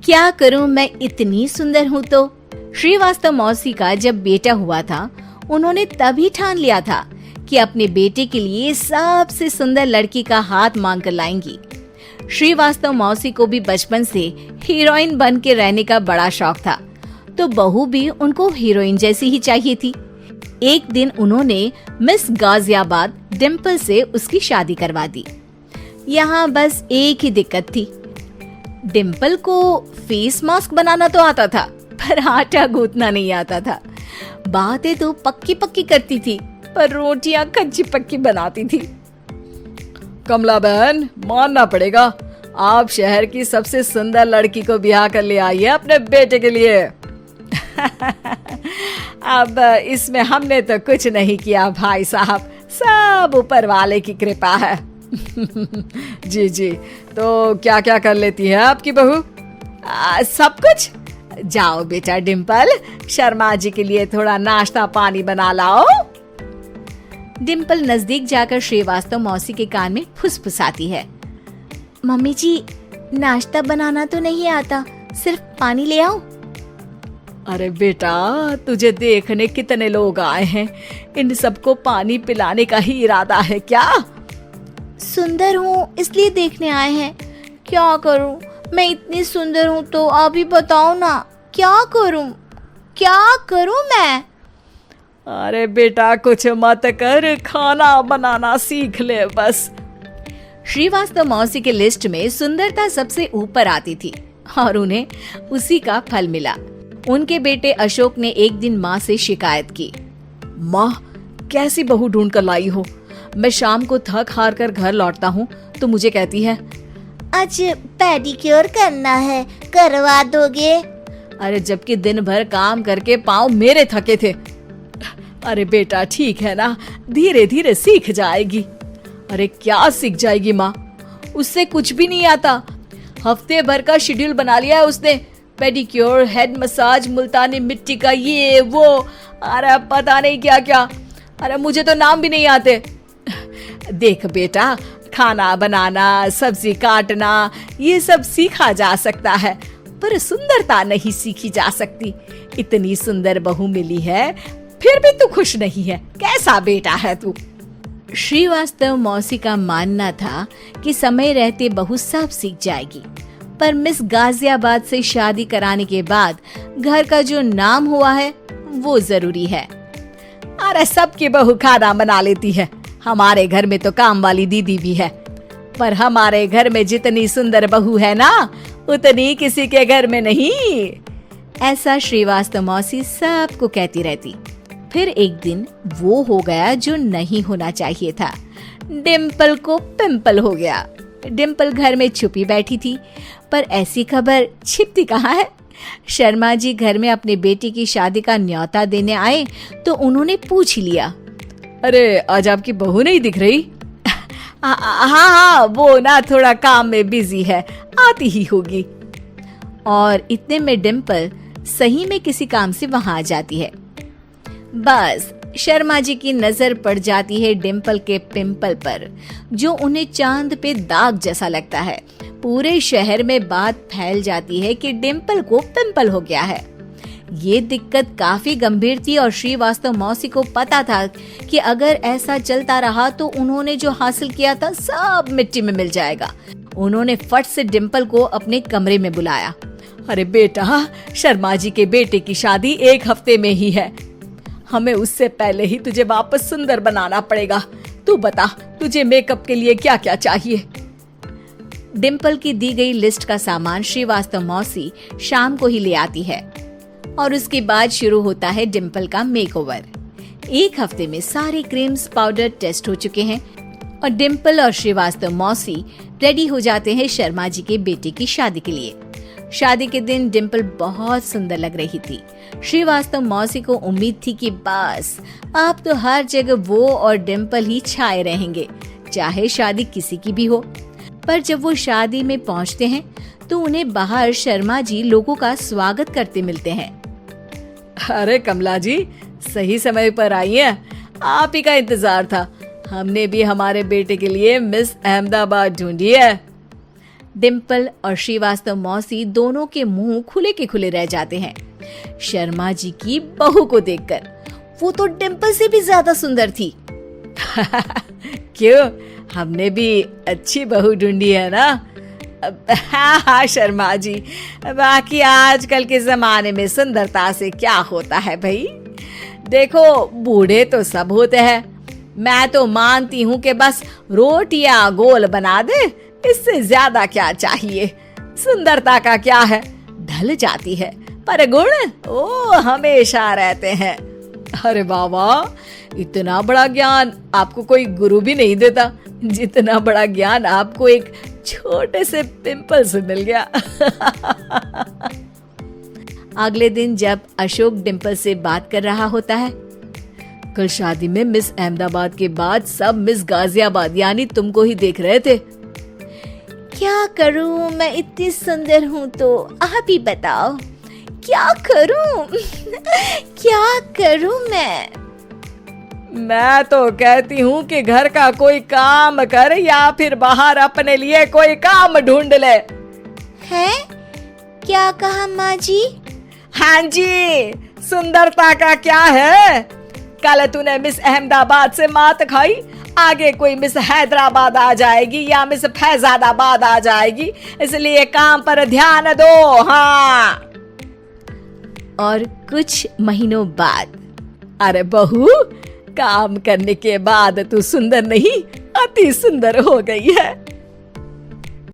क्या करूं, मैं इतनी सुंदर हूं तो। श्रीवास्तव मौसी का जब बेटा हुआ था, उन्होंने तभी ठान लिया था कि अपने बेटे के लिए सबसे सुंदर लड़की का हाथ मांग कर लाएंगी। श्रीवास्तव मौसी को भी बचपन से हीरोइन बन के रहने का बड़ा शौक था, तो बहू भी उनको हीरोइन जैसी ही चाहिए थी। एक दिन उन्होंने मिस गाजियाबाद डिम्पल से उसकी शादी करवा दी। यहाँ बस एक ही दिक्कत थी, डिम्पल को फेस मास्क बनाना तो आता था, पर आटा गूंथना नहीं आता था। बातें तो पक्की पक्की करती थी, पर रोटियां कच्ची पक्की बनाती थी। कमला बहन, मानना पड़ेगा, आप शहर की सबसे सुंदर लड़की को ब्याह कर ले आई है अपने बेटे के लिए। अब इसमें हमने तो कुछ नहीं किया भाई साहब, सब ऊपर वाले की कृपा है। जी जी, तो क्या क्या कर लेती है आपकी बहू? सब कुछ। जाओ बेटा डिम्पल, शर्मा जी के लिए थोड़ा नाश्ता पानी बना लाओ। डिम्पल नजदीक जाकर श्रीवास्तव मौसी के कान में फुसफुसाती है। मम्मी जी, नाश्ता बनाना तो नहीं आता, सिर्फ पानी ले आओ। अरे बेटा, तुझे देखने कितने लोग आए हैं, इन सबको पानी पिलाने का ही इरादा है क्या? सुंदर हूँ इसलिए देखने आए हैं। क्या करूँ, मैं इतनी सुंदर हूँ तो आप ही बताओ ना, क्या करूँ मैं? अरे बेटा, कुछ मत कर, खाना बनाना सीख ले बस। श्रीवास्तव मौसी के लिस्ट में सुंदरता सबसे ऊपर आती थी और उन्हें उसी का फल मिला। उनके बेटे अशोक ने एक दिन माँ से शिकायत की। माँ, कैसी बहू ढूंढ कर लाई हो? मैं शाम को थक हार कर घर लौटता हूँ तो मुझे कहती है, आज पेडिक्योर करना है, करवा दोगे? अरे जबकि दिन भर काम करके पाँव मेरे थके थे। अरे बेटा, ठीक है ना, धीरे धीरे सीख जाएगी। अरे क्या सीख जाएगी माँ, उससे कुछ भी नहीं आता। हफ्ते भर का शेड्यूल बना लिया है उसने, पेडिक्योर, हेड मसाज, मुल्तानी मिट्टी का ये वो, अरे पता नहीं क्या क्या। अरे मुझे तो नाम भी नहीं आते। देख बेटा, खाना बनाना, सब्जी काटना, ये सब सीखा जा सकता है, पर सुंदरता नहीं सीखी जा सकती। इतनी सुंदर बहू मिली है, फिर भी तू खुश नहीं है, कैसा बेटा है तू? श्रीवास्तव मौसी का मानना था कि समय रहते बहू सब सीख जाएगी, पर मिस गाजियाबाद से शादी कराने के बाद घर का जो नाम हुआ है वो जरूरी है। अरे सबकी बहू खाना बना लेती है, हमारे घर में तो काम वाली दीदी भी है, पर हमारे घर में जितनी सुंदर बहू है ना, उतनी किसी के घर में नहीं। ऐसा श्रीवास्तव मौसी सबको कहती रहती। फिर एक दिन वो हो गया जो नहीं होना चाहिए था, डिम्पल को पिंपल हो गया। डिम्पल घर में छुपी बैठी थी, पर ऐसी खबर छिपती कहाँ है। शर्मा जी घर में अपने बेटी की शादी का न्योता देने आए तो उन्होंने पूछ लिया, अरे आज आपकी बहू नहीं दिख रही? हाँ, वो ना थोड़ा काम में बिजी है, आती ही होगी। और इतने में डिम्पल सही में किसी काम से वहां आ जाती है। बस शर्मा जी की नजर पड़ जाती है डिम्पल के पिंपल पर, जो उन्हें चांद पे दाग जैसा लगता है। पूरे शहर में बात फैल जाती है कि डिम्पल को पिंपल हो गया है। ये दिक्कत काफी गंभीर थी और श्रीवास्तव मौसी को पता था कि अगर ऐसा चलता रहा तो उन्होंने जो हासिल किया था सब मिट्टी में मिल जाएगा। उन्होंने फट से डिम्पल को अपने कमरे में बुलाया। अरे बेटा, शर्मा जी के बेटे की शादी 1 हफ्ते में ही है, हमें उससे पहले ही तुझे वापस सुंदर बनाना पड़ेगा। तू बता, तुझे मेकअप के लिए क्या क्या चाहिए? डिम्पल की दी गई लिस्ट का सामान श्रीवास्तव मौसी शाम को ही ले आती है और उसके बाद शुरू होता है डिम्पल का मेकओवर। 1 हफ्ते में सारे क्रीम्स पाउडर टेस्ट हो चुके हैं और डिम्पल और श्रीवास्तव मौसी रेडी हो जाते हैं शर्मा जी के बेटे की शादी के लिए। शादी के दिन डिम्पल बहुत सुंदर लग रही थी। श्रीवास्तव मौसी को उम्मीद थी कि बस अब तो हर जगह वो और डिम्पल ही छाए रहेंगे, चाहे शादी किसी की भी हो। पर जब वो शादी में पहुंचते हैं तो उन्हें बाहर शर्मा जी लोगों का स्वागत करते मिलते हैं। अरे कमला जी, सही समय पर आई हैं, आप ही का इंतजार था। हमने भी हमारे बेटे के लिए मिस अहमदाबाद ढूंढी है। डिम्पल और श्रीवास्तव मौसी दोनों के मुंह खुले के खुले रह जाते हैं शर्मा जी की बहू को देखकर। वो तो डिम्पल से भी ज्यादा सुंदर थी। क्यों, हमने भी अच्छी बहू ढूंढी है ना? हाँ शर्मा जी, बाकी आजकल के जमाने में सुंदरता से क्या होता है भाई। देखो, बूढ़े तो सब होते हैं। मैं तो मानती हूँ कि बस रोटियां गोल बना दे, इससे ज्यादा क्या चाहिए। सुंदरता का क्या है, ढल जाती है, पर गुण वो हमेशा रहते हैं। अरे बाबा, इतना बड़ा ज्ञान आपको कोई गुरु भी नहीं देता जितना बड़ा ज्ञान आपको एक छोटे से पिंपल से मिल गया। अगले दिन जब अशोक डिम्पल से बात कर रहा होता है, कल शादी में मिस अहमदाबाद के बाद सब मिस गाजियाबाद यानी तुमको ही देख रहे थे। क्या करूं, मैं इतनी सुंदर हूं तो आप ही बताओ क्या करूं। क्या करूं मैं तो कहती हूँ कि घर का कोई काम कर या फिर बाहर अपने लिए कोई काम ढूंढ ले। है? क्या कहा माँ जी? हाँ जी, सुंदरता का क्या है। कल तूने मिस अहमदाबाद से मात खाई, आगे कोई मिस हैदराबाद आ जाएगी या मिस फैजादाबाद आ जाएगी, इसलिए काम पर ध्यान दो। हाँ। और कुछ महीनों बाद, अरे बहू, काम करने के बाद तू सुंदर नहीं, अति सुंदर हो गई है।